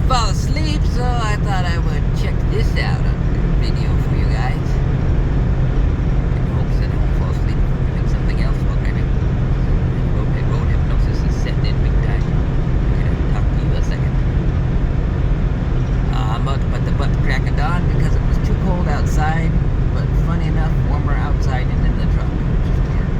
fall asleep, so I thought I would check this out on video for you guys. In hopes that I won't fall asleep doing something else while driving. Road hypnosis is setting in big time. I'm gonna talk to you a second. I'm about to put the butt crack of dawn because it was too cold outside, but funny enough, warmer outside and in the truck, which is weird.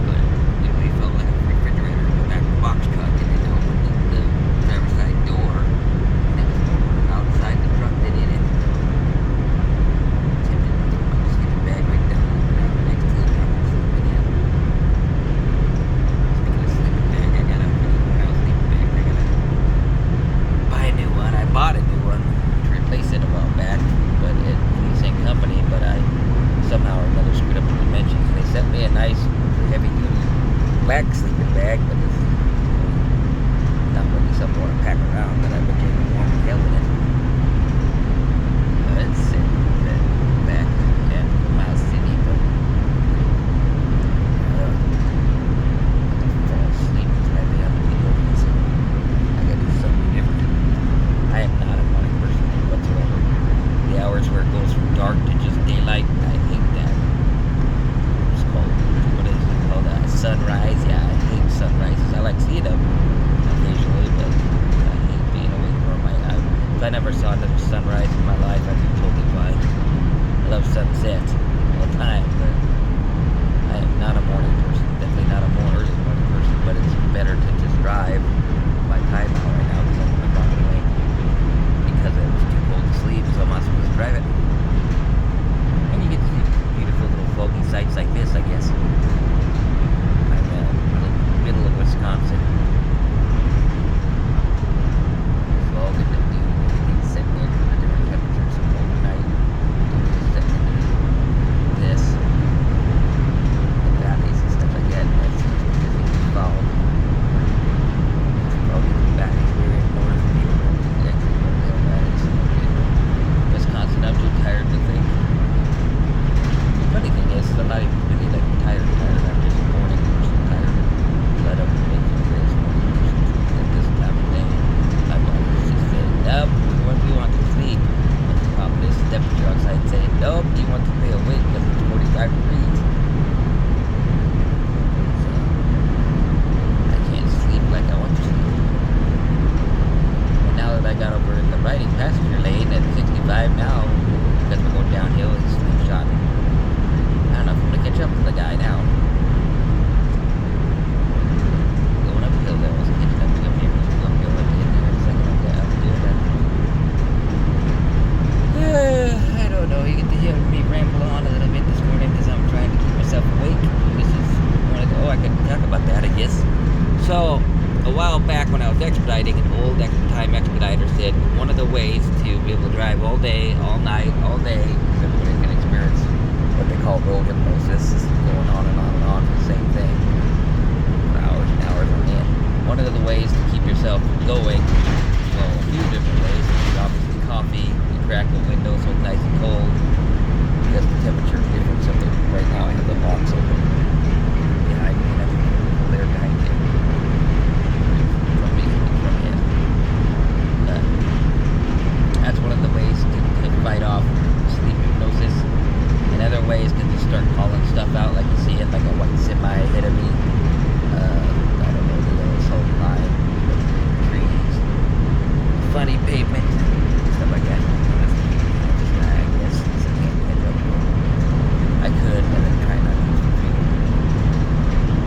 But it really felt like a refrigerator in the back of the box truck, and then opened the driver's side door, and it was warmer outside the truck than in it. Tempted to throw my sleeping bag right down next to the truck and sleep in it. Speaking of sleeping bag, I got a sleeping bag. I gotta buy a new one. I bought a new one to replace it a while back, but it from the same company, but I somehow or another screwed up the dimensions. They sent me a nice heavy duty black sleeping bag, but it's not really something I want to pack around, but I've been getting warm and hell in it. It's sitting back at Miles City, but I fall asleep right behind the video because I gotta do something different. I am not a morning person whatsoever. The hours where it goes from dark to just daylight, I hate that. It's called, what is it called? Sunrise. Yeah, I hate sunrises. I like seeing them occasionally, but I hate being awake from my eyes. If I never saw another sunrise in my life, I'd be totally fine. I love sunsets all the time, but I am not a morning person. Definitely not a early morning person, but it's better to just drive my time out right now because I'm going to drive anyway. Because it was too cold to sleep, so I might as well just drive it. And you get to see beautiful little foggy sights like this, I guess. I'm in the middle of Wisconsin. Fog and the dew, everything's setting in for the different temperatures from overnight. Setting into this. The valleys and stuff like that. That's just fog. Foggy in the valleys. We're in north of the Wisconsin. I'm too tired to think. The funny thing is, I'm not even really like tired. I'm just a morning person tired. Let up and make some days morning person at this time of day. My body just said, nope, we want to sleep. But the problem is, the temperature outside saying, nope, you want to stay awake because it's 45 degrees. So, I can't sleep like I want to sleep. And now that I got over in the riding passenger lane at 65 now, because we're going downhill and slingshot, I don't know if I'm going to catch up to the guy now. Going uphill there, I was catching up to him here. Uphill at the end there in a second. Okay, I'll do that. I don't know. You get to hear me ramble on a little bit this morning because I'm trying to keep myself awake. This is one of the, I could talk about that, I guess. So, a while back when I was expediting, an old time expediter said one of the ways to be able to drive all day, all night, all day, because everybody can experience what they call road hypnosis, going on and on and on for the same thing for hours and hours on end. One of the ways to keep yourself going, well, a few different ways, is obviously coffee. You crack the window so it's nice and cold because the temperature is different. So right now I have the box open behind me and I have people there behind me. That's one of the ways to fight off sleep hypnosis. And other ways to just start calling stuff out, like you see it, like a white semi ahead of me. I don't know, the yellow salt line, trees, funny pavement, stuff like that. I guess it's a can't catch up. I could, but I try not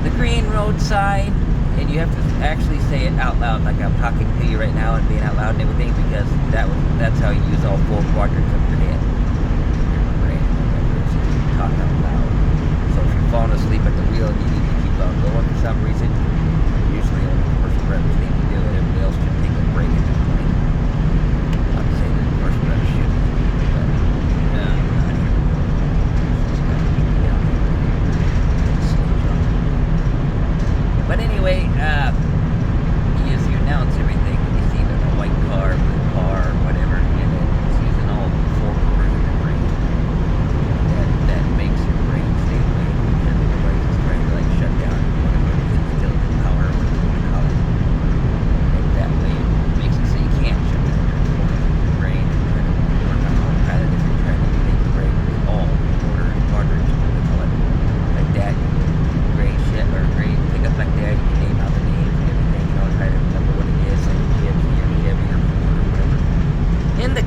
to. The green road sign. And you have to actually say it out loud, like I'm talking to you right now and being out loud and everything, because that's how you use all 4 quadrants of your head. Your brain, talk out loud. So if you're falling asleep at the wheel and you need to keep on going for some reason, usually only the person drivers need to do it. Everybody else should take a break at that point. Not to say that the person driver should, but But anyway, as you announce everything, when you see the white car, blue car, whatever, and it's using all 4 quarters of your brain. That makes your brain stay awake because otherwise it's trying to like shut down whatever it is, still in power, whatever you want to call it.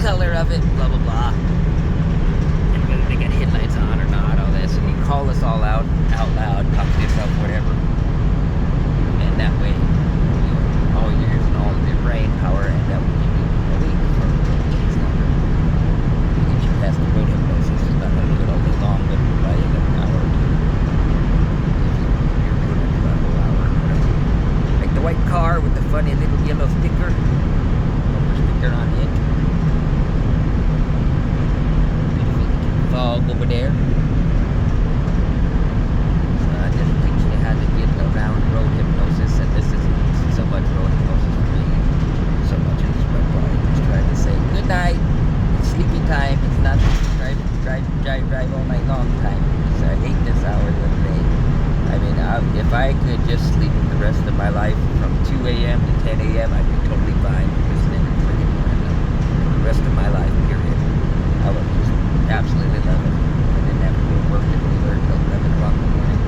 color of it, blah, blah, blah. And whether they got headlights on or not, all this. And you call us all out loud, talk to yourself, whatever. And that way, all you're using all of your brain power, and that will give you a week or days longer. You get you past the road hypnosis. It's not going to do it all day long, but by the end of an hour or two, you're doing it for a whole hour or whatever. Like the white car with the funny little yellow sticker. Sticker on it. Beautiful fog over there. So I just teach you how to get around road hypnosis, and this isn't so much road hypnosis for me, so much as my body just trying to say good night. It's sleepy time. It's not drive all night long time. So I hate this hour of the day. I mean, if I could just sleep the rest of my life from 2 a.m. to 10 a.m., I'd be totally fine listening to freaking Miranda for the rest of my life, period. I would just absolutely love it. I didn't have to go to work anywhere until 11 o'clock in the morning.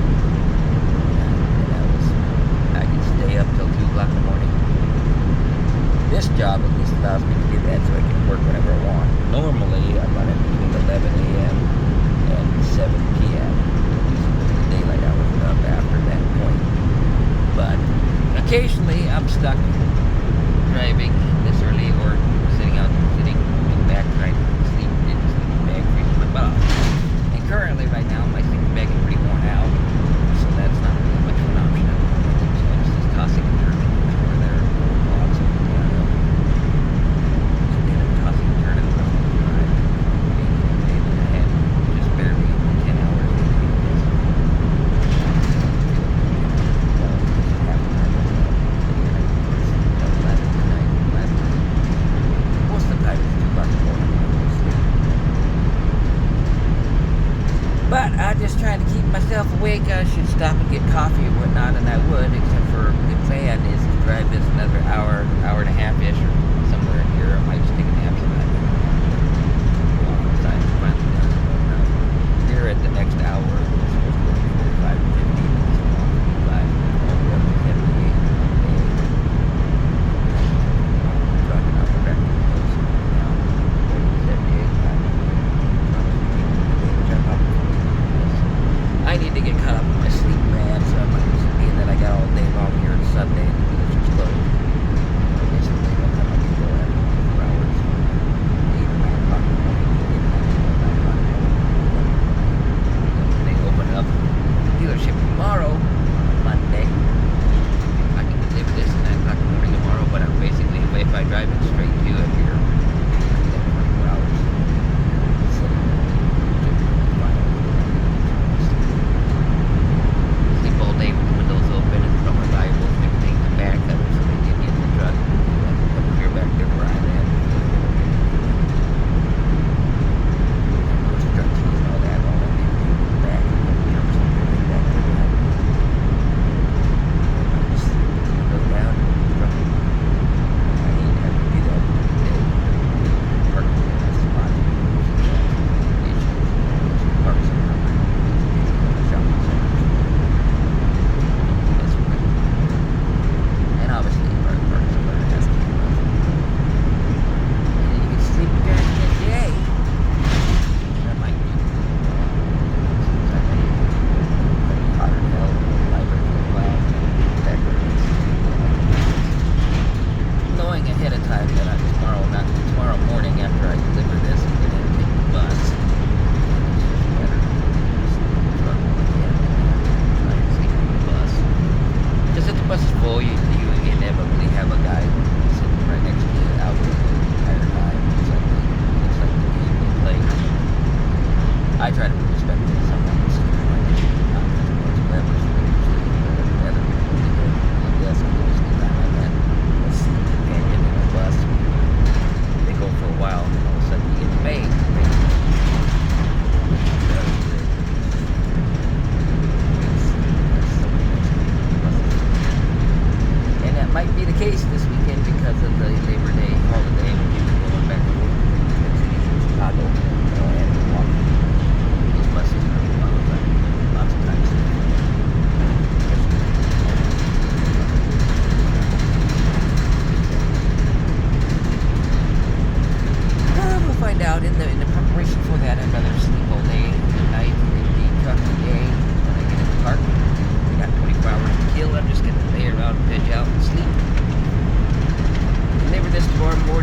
And I could stay up till 2 o'clock in the morning. This job at least allows me to do that so I can work whenever I want. Normally, I'm running between 11 a.m. and 7 p.m. Daylight hours up after that point. But occasionally I'm stuck driving this early or sitting back trying to sleep in a sleeping bag, freezing my butt off. And currently right now my sleeping bag is pretty worn out, so that's not really much of an option at the moment. So I'm just tossing and turning over there, lots of instead of tossing and turning the rest of the drive, maybe I had just barely 10 hours. But I'm just trying to keep myself awake. I should stop and get coffee or whatnot, and I would, except for the plan is to drive this another hour and a half-ish, or somewhere in here. I might just take a nap tonight. Here at the next hour, it's supposed to be 45 to 50 minutes long, 45, all the way up to 78. Driving out the back of the hills now, 78. I need to get caught up in my sleep, man, so I'm not just being that I got all day long here on Sunday and the dealership's closed. Basically, by the time I get there, I have 4 hours, 8 or 9 o'clock in the morning, 8 or 9 o'clock in the morning. They open up the dealership tomorrow, Monday. I can deliver this at 9 o'clock in the morning tomorrow, but I'm basically, if I drive it straight to it here, I can have 24 hours. All day with the windows open and throw my Bibles and everything in the back. That was something get me in the truck. Come clear back there where I'm at. Of course, the truck keys and all that everything in the back. And then something like that there behind me. I just go down and truck. I hate having to do that today. Parking in that spot. Park somewhere. Shopping center. And obviously, park somewhere has to be enough. And you can sleep during the day. That might be hotter than hell. Library for a while. Knowing ahead of time that not tomorrow morning after I deliver this, I'm going to take the bus. It's just better to sleep in the truck when I can try and sleep in the bus. Because if the bus is full, you inevitably have a guy sitting right next to you out the entire time. It's like the game you play. I try to be respectful of someone who's sleeping right next to you, not whatsoever, so they can sleep. But other people do it. I guess I'm going to sleep on that. A sleep companion in a bus. They go for a while, and all of a sudden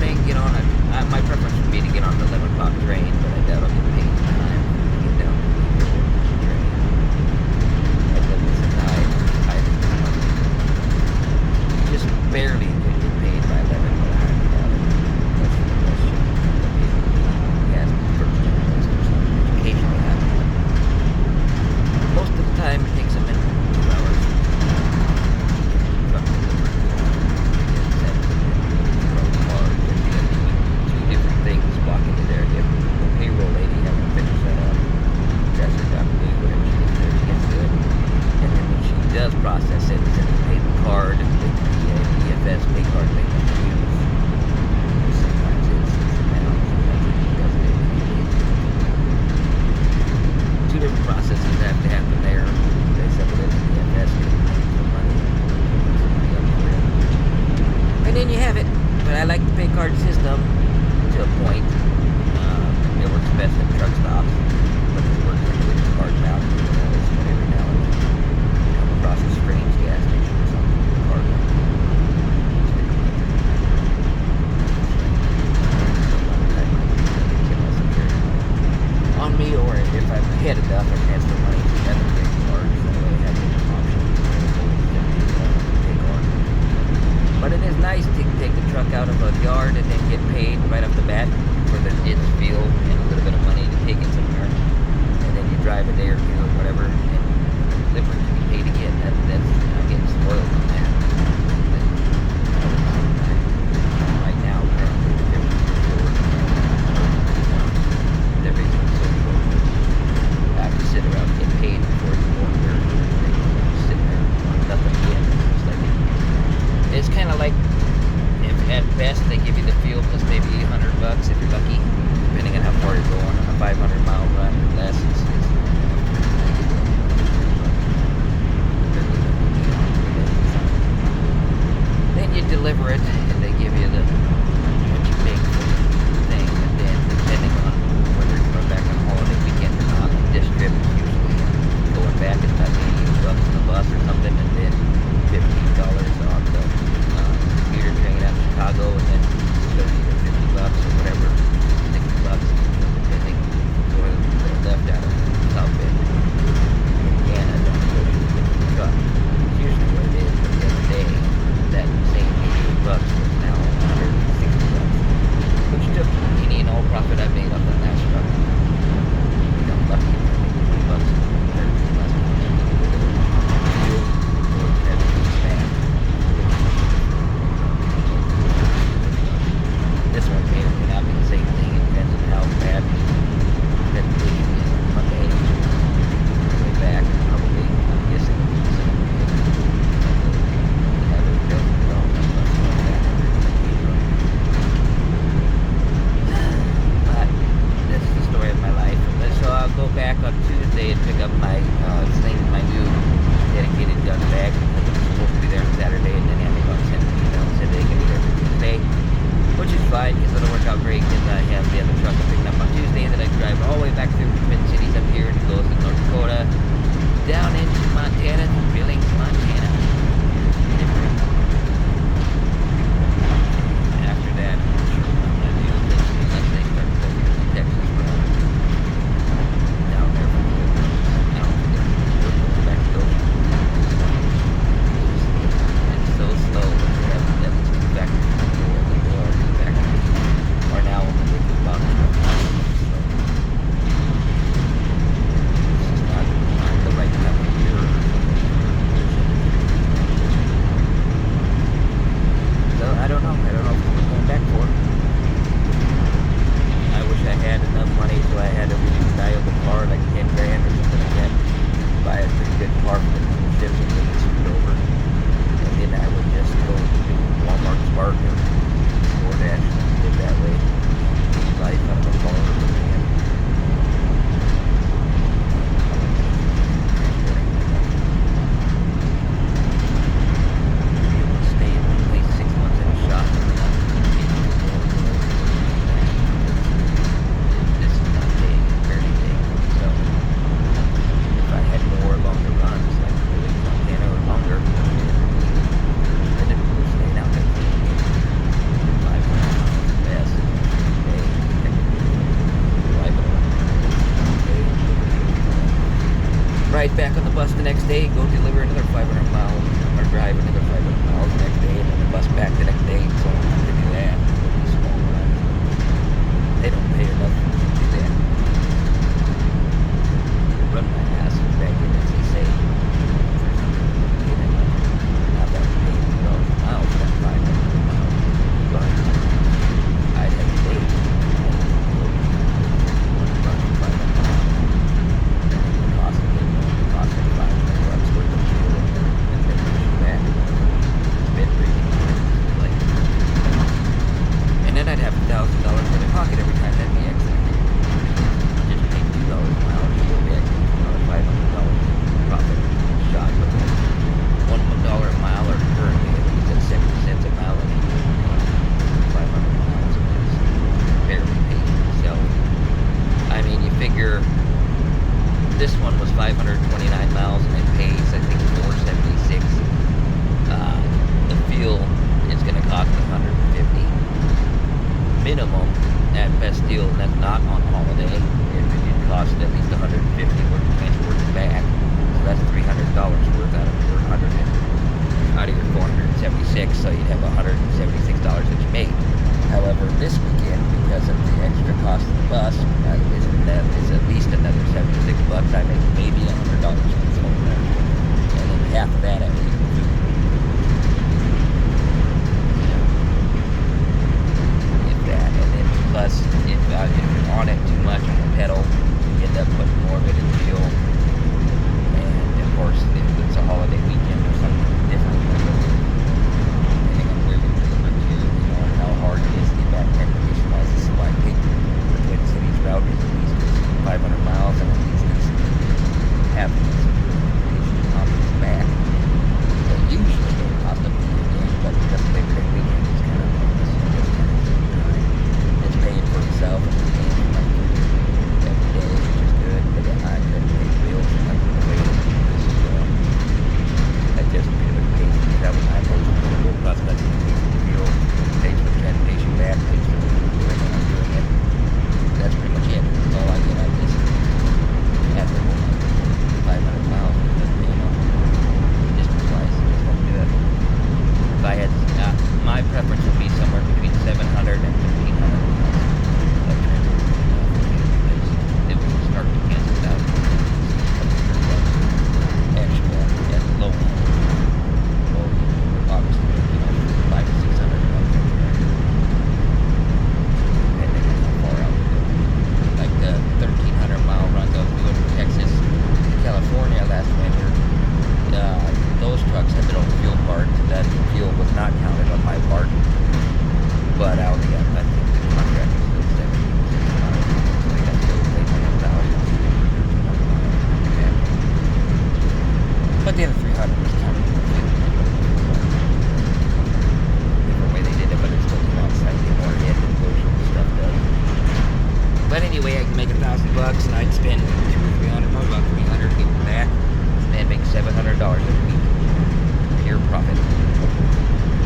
morning, get on my preference would be to get on the 11 o'clock train, but I doubt I'll get paid in time to get down to the train. I live with some just barely could get paid by 11, but I highly doubt it. That's the question. He has me first on the list or something. Occasionally happens. Most of the time it takes a minimum of 2 hours. Truck delivery. Two different things walking in there. You have the payroll lady having to finish that up. That's her job to do whatever she gets there. She gets to it. And then when she does process it, it's in the payment card, the EFS pay card they can use. Sometimes it's amount, sometimes it doesn't even. Two different processes have to happen there. They settle it in the EFS, get some money up for it. And then you have it. But I like the pay card system to a point. It works best at truck stops, but it works with the card mount. Every now and then you come across a strange gas station or something with the card mount. On me, or if I'm ahead enough, I transfer money to the other pay card. So I have the option to pay card. But it is nice to take the truck out of a yard and then get paid right off the bat for its fuel and a little bit of money to take it somewhere. And then you drive a day or two or whatever and deliver it to be paid again. I'm getting spoiled on that. Right now, currently, everything's so short. I have to sit around and get paid before it's going there. Sitting there on nothing again. It's kind of like, if at best they give you the fuel plus maybe $100 if you're lucky, depending on how far you're going on a 500-mile run or less. Then you deliver it, and they give you what you think thing, and then depending on whether you're going back on holiday weekend or not, this trip is usually going back it's about $80 on the bus or something, and then $15 on the commuter train out of Chicago, and then 30 to $50 or whatever, $60, depending on what's left out of South Bend. Indiana, don't go to the truck. It's usually what it is, but the other day, that same $80 was now $160, which took any and all profit I made off that last truck. I got lucky if I made $20 or less. This one may or may not be the same thing. It depends on how bad the condition is on Monday. Way back, probably. I'm guessing it's the same. Have it built wrong. But this is the story of my life. So I'll go back on Tuesday and pick up my my new dedicated gun bag, because it was supposed to be there on Saturday, and then Amazon sent me an email and said they can be there for Tuesday. Which is fine, because it'll work out great, because I have the other truck I'm picking up on Tuesday, and then I drive all the way back through the Twin Cities up here, and it goes to North Dakota, down into Montana, to Billings, Montana. After that, I'm not sure what I'm going to do with this, unless they start going to Texas, down there for now, we're back to those. It's so slow, but we have back to or now I'm thinking about it. This is not the right time of year. ride back on the bus the next day, go deliver another 500 miles, or drive another 500 miles the next day, and then the bus back the next day. So I'm not gonna do that. It's a small run. They don't pay enough to do that. Run my ass back in as they say. Not that I'm paying miles for that 500 miles, but I'd have to pay. I'd have $1,000 in my pocket every time. That'd be excellent. Just pay $2 a mile, you'll be another $500 profit shot. But $1 a mile, or currently at 70 cents a mile, and 500 miles, it just barely pays for itself. I mean, you figure this one was 529 miles and it pays, I think, $476. The fuel is going to cost $150. Minimum at best deal, and that's not on holiday. It cost at least $150 worth of transporting back. So that's $300 worth out of your out of your 476. So you'd have $176 that you made. However, this weekend, because of the extra cost of the bus, is at least another $76. I make maybe $100 from this whole trip, and then half of that I make for food. Plus, if you're on it too much on the pedal, you end up putting more of it in fuel. And of course, if it's a holiday weekend or something different, depending on where you're delivering to, and how hard it is to get back transportation-wise, this is why I picked the Twin Cities route, because at least it's 500 miles and at least it's half the transportation options back. So usually it'll cost up to you again, but because of Labor Day weekend, it's kind of pointless. Paying for itself and paying for my food every day, which is good, but then I couldn't pay the bills like the way it is. I just could have paid for travel time, go cross country, pays for the fuel, pays for the transportation back, pays for the food doing it, I'm doing it. That's pretty much it. That's all I get out of this. After 500 miles, distance-wise, just won't do it. If I had, my preference would be somewhere between 700 and 1,500. It would start to cancel out extra at low end. Well, obviously, $500 to $600 depending on how far out we go. Like the 1,300-mile run that we went from Texas to California last winter, those trucks had their own fuel card. That fuel was not counted on my part, but I only got, I think the contract was still 70. But the other 300 was counted. Different way they did it, but it's still came out slightly more ahead than most stuff does. But anyway, I can make $1,000 and I'd spend $200 or $300, probably about $300 getting back, and make $700 every week. Pure profit.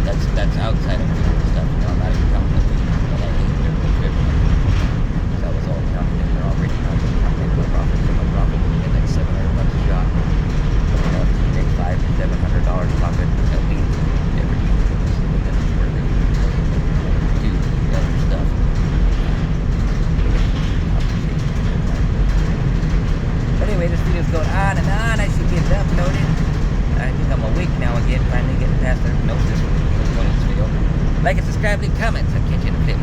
That's outside of food and stuff. I'm not even counting the food that I ate during the trip. That was all counted in there already. I was counting my profit from my profit, and then $700 a shot. You make $500 to $700 profit at least every week. And that's where they do the other stuff. But anyway, this video's going on and on. I should get it uploaded. I think I'm awake now again, finally getting past the hypnosis with this video. Like and subscribe, leave comments. I'll catch you in a bit.